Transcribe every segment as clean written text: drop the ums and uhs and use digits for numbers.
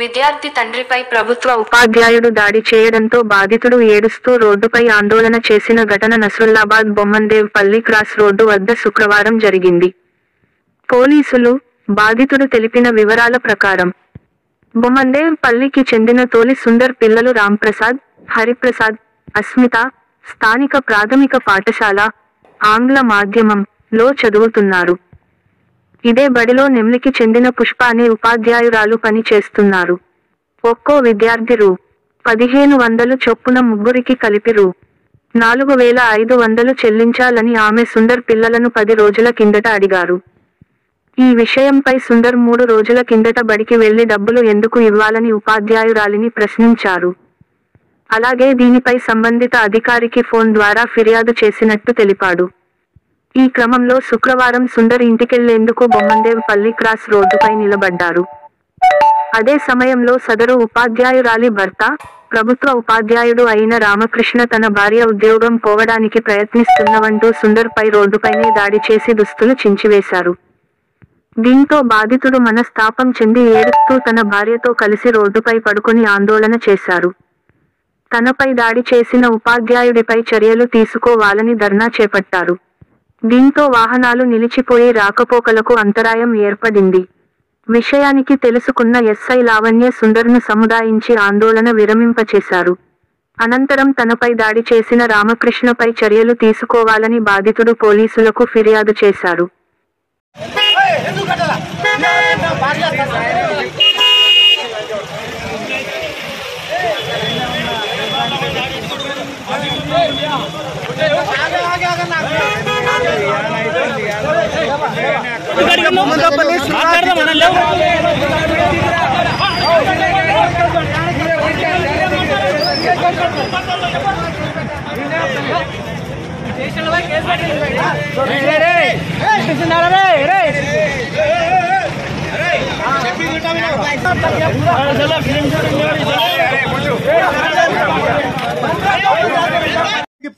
విద్యార్థి తండ్రిపై ప్రభుత్వ ఉపాధ్యాయుడు దాడి చేయడంతో బాధితుడు ఏడుస్తూ రోడ్డుపై ఆందోళన చేసిన ఘటన నస్రుల్లాబాద్ బొమ్మందేవ్ పల్లి క్రాస్ రోడ్డు వద్ద శుక్రవారం జరిగింది. పోలీసులు, బాధితుడు తెలిపిన వివరాల ప్రకారం బొమ్మందేవ్ పల్లికి చెందిన తోలి సుందర్ పిల్లలు రాంప్రసాద్, హరిప్రసాద్, అస్మిత స్థానిక ప్రాథమిక పాఠశాల ఆంగ్ల మాధ్యమంలో చదువుతున్నారు. ఇదే బడిలో నెమ్లికి చెందిన పుష్ప అనే ఉపాధ్యాయురాలు పని చేస్తున్నారు. ఒక్కో విద్యార్థి రూ. 1500 చొప్పున ముగ్గురికి కలిపి రూ. 4500 చెల్లించాలని ఆమె సుందర్ పిల్లలను 10 రోజుల కిందట అడిగారు. ఈ విషయంపై సుందర్ 3 రోజుల కిందట బడికి వెళ్లి డబ్బులు ఎందుకు ఇవ్వాలని ఉపాధ్యాయురాలిని ప్రశ్నించారు. అలాగే దీనిపై సంబంధిత అధికారికి ఫోన్ ద్వారా ఫిర్యాదు చేసినట్టు తెలిపాడు. ఈ క్రమంలో శుక్రవారం సుందర్ ఇంటికెళ్లేందుకు బొమ్మందేవ్ పల్లి క్రాస్ రోడ్డుపై నిలబడ్డారు. అదే సమయంలో సదరు ఉపాధ్యాయురాలి భర్త, ప్రభుత్వ ఉపాధ్యాయుడు అయిన రామకృష్ణ తన భార్య ఉద్యోగం పోవడానికి ప్రయత్నిస్తున్నవంటూ సుందర్ పై రోడ్డుపైనే దాడి చేసి దుస్తులు చించివేశారు. దీంతో బాధితుడు మనస్తాపం చెంది ఏడుస్తూ తన భార్యతో కలిసి రోడ్డుపై పడుకొని ఆందోళన చేశారు. తనపై దాడి చేసిన ఉపాధ్యాయుడిపై చర్యలు తీసుకోవాలని ధర్నా చేపట్టారు. దీంతో వాహనాలు నిలిచిపోయి రాకపోకలకు అంతరాయం ఏర్పడింది. విషయానికి తెలుసుకున్న ఎస్ఐ లావణ్య సుందర్ను సముదాయించి ఆందోళన విరమింపచేశారు. అనంతరం తనపై దాడి చేసిన రామకృష్ణపై చర్యలు తీసుకోవాలని బాధితుడు పోలీసులకు ఫిర్యాదు చేశారు.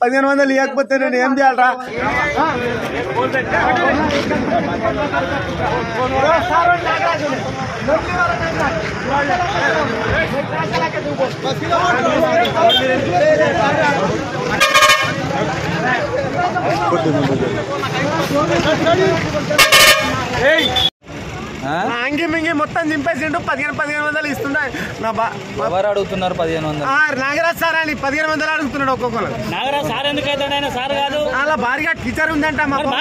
$1500 ఇవ్వకపోతే నేను ఏం చేయాలరా? అంగి మింగి మొత్తం దింపేసిండు. 1500 ఇస్తుండే. ఎవరు అడుగుతున్నారు 1500? నాగరాజ్ సార్ అని 1500 అడుగుతున్నాడు ఒక్కొక్కరు. నాగరాజ్ సార్ ఎందుకు అవుతాడు? ఆయన సార్ కాదు. అలా భారీగా టీచర్ ఉందంట. మొత్తం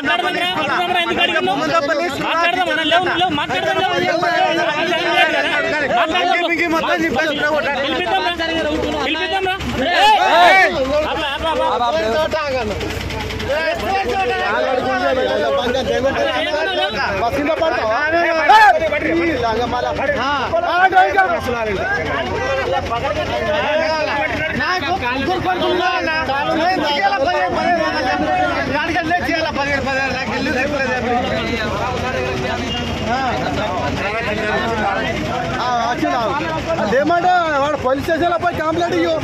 అదేమాట వాడు పోలీస్ స్టేషన్ లో పోయి కంప్లైంట్ ఇయ్యో.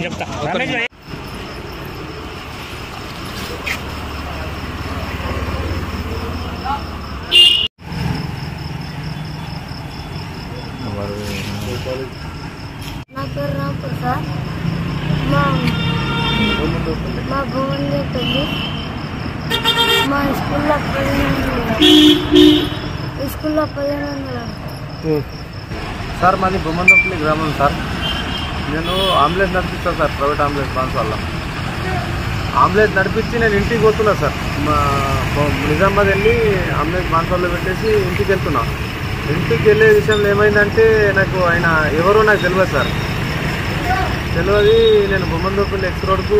చెప్తా. నా పేరు రాంప్రసాద్. మా బొమ్మందేవ్ పల్లి. మా స్కూల్లో 1500. సార్ మాది బొమ్మందేవ్ గ్రామం సార్. నేను అంబులెన్స్ నడిపిస్తాను సార్, ప్రైవేట్ అంబులెన్స్ ట్రాన్స్ వల్ల. అంబులెన్స్ నడిపించి నేను ఇంటికి పోతున్నా సార్. నిజామాబాద్ వెళ్ళి అంబులెన్స్ బాన్సాల్లో పెట్టేసి ఇంటికి వెళ్తున్నా. ఇంటికి వెళ్ళే విషయంలో ఏమైందంటే నాకు ఆయన ఎవరో నాకు తెలియదు సార్. తెలియదు. నేను బొమ్మందేవ్ ఎక్స్ రోడ్కు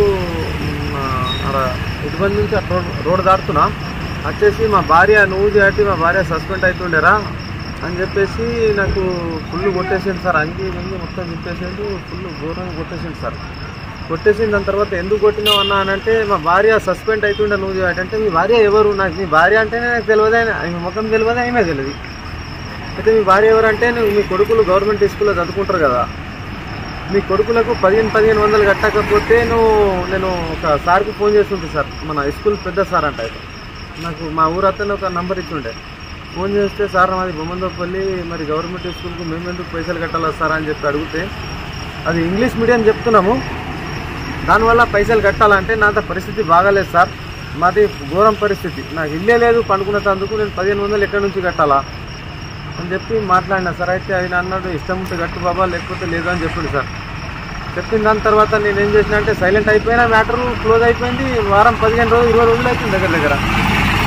ఇటుబంది నుంచి రోడ్ దాటుతున్నా. వచ్చేసి మా భార్య నువ్వు చేసి మా భార్య సస్పెండ్ అవుతుండేరా అని చెప్పేసి నాకు ఫుల్ కొట్టేసిండు సార్. అంగి ముందు మొత్తం తిప్పేసిండు. ఫుల్ ఘోరంగా కొట్టేసిండు సార్. కొట్టేసిన దాని తర్వాత ఎందుకు కొట్టినావు అన్నా అని అంటే మా భార్య సస్పెండ్ అవుతుండే నువ్వు అంటే మీ భార్య ఎవరు? నాకు మీ భార్య అంటేనే నాకు తెలియదు. ఆయన ముఖం తెలియదు, ఆయనే తెలియదు. అయితే మీ భార్య ఎవరంటే నువ్వు మీ కొడుకులు గవర్నమెంట్ స్కూల్లో చదువుకుంటారు కదా, మీ కొడుకులకు 1500 కట్టకపోతే నేను ఒక సార్కి ఫోన్ చేస్తుంటే సార్, మన స్కూల్ పెద్ద సార్ అంట. అయితే నాకు మా ఊరు అతను ఒక నంబర్ ఇచ్చిండే. ఫోన్ చేస్తే సార్ మాది బొమ్మందోపల్లి, మరి గవర్నమెంట్ స్కూల్కి మేము ఎందుకు పైసలు కట్టాలా సార్ అని చెప్పి అడిగితే, అది ఇంగ్లీష్ మీడియం చెప్తున్నాము, దానివల్ల పైసలు కట్టాలంటే నా పరిస్థితి బాగాలేదు సార్, మాది ఘోరం పరిస్థితి, నాకు ఇల్లే లేదు, పండుకున్నందుకు నేను 1500 ఎక్కడి నుంచి కట్టాలా అని చెప్పి మాట్లాడినా సార్. అయితే ఆయన అన్నాడు, ఇష్టం ఉంటే కట్టు బాబా, లేకపోతే లేదు అని చెప్పిండు సార్. చెప్పిన దాని తర్వాత నేను ఏం చేసిన అంటే సైలెంట్ అయిపోయినా, మ్యాటర్ క్లోజ్ అయిపోయింది. వారం 15 రోజులు 20 రోజులు అయిపోయింది దగ్గర.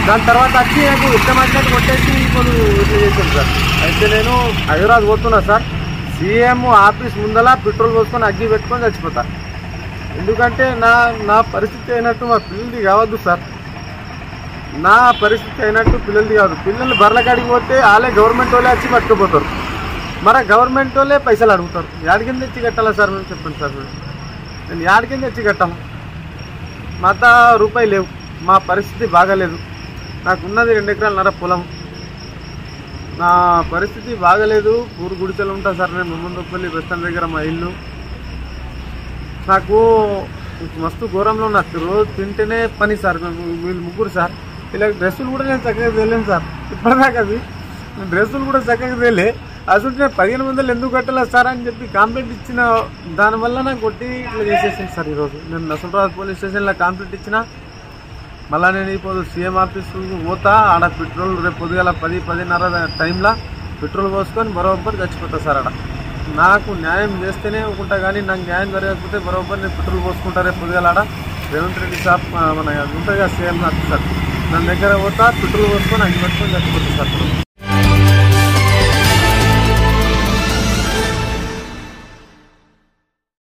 దాని తర్వాత వచ్చి నాకు ఇష్టం వచ్చినట్టు కొట్టేసి ఇప్పుడు ఇట్లా చేశాను సార్. అయితే నేను హైదరాబాద్ పోతున్నా సార్, సీఎం ఆఫీస్ ముందల పెట్రోల్ పోసుకొని అగ్గి పెట్టుకొని చచ్చిపోతా. ఎందుకంటే నా పరిస్థితి అయినట్టు మా పిల్లలది కావద్దు సార్, నా పరిస్థితి అయినట్టు పిల్లలది కాదు. పిల్లలు బర్ల కాడికి పోతే వాళ్ళే గవర్నమెంట్ వాళ్ళే వచ్చి పట్టుకుపోతారు, మరి గవర్నమెంట్ వాళ్ళే పైసలు అడుగుతారు. యాడికింద తెచ్చి కట్టాలా సార్ మేము చెప్పండి సార్. నేను యాడికింద తెచ్చి కట్టాలా, మా అంతా రూపాయి లేవు, మా పరిస్థితి బాగాలేదు. నాకున్నది 2 ఎకరాలన్నర పొలం, నా పరిస్థితి బాగాలేదు. ఊరు గుడిచెలు ఉంటా సార్ నేను, బొమ్మందోపల్లి బస్ స్టాండ్ దగ్గర మా ఇల్లు. నాకు మస్తు ఘోరంలో నాకు రోజు తింటేనే పని సార్. వీళ్ళు ముగ్గురు సార్, ఇలా డ్రెస్సులు కూడా నేను చక్కగా తెలియను సార్, ఇప్పటిదాకా అవి డ్రెస్సులు కూడా చక్కగా తెలియలే. అసలు నేను 1500 ఎందుకు కట్టాలా సార్ అని చెప్పి కంప్లైంట్ ఇచ్చిన, దానివల్ల నాకు కొట్టి ఇట్లా చేసేసింది సార్. ఈరోజు నేను నసరాబాద్ పోలీస్ స్టేషన్లో కంప్లైంట్ ఇచ్చిన, మళ్ళీ నేను ఇప్పుడు సీఎం ఆఫీసు పోతా, ఆడ పెట్రోల్ రేపు పొద్దుగాల 10-10:30 టైంలో పెట్రోల్ పోసుకొని బరోబర్ చచ్చిపోతా సార్. ఆడ నాకు న్యాయం చేస్తేనే ఒకుంటా, కానీ నాకు న్యాయం జరగకపోతే బరోబర్ నేను పెట్రోల్ పోసుకుంటా రేపు పొద్దుగాల. ఆడ రేవంత్ రెడ్డి సార్ మన ఉంటుంది కదా సీఎం ఆఫీసర్, దాని దగ్గర పోతా, పెట్రోల్ పోసుకొని అగ్గి పెట్టుకొని చచ్చిపోతా సార్.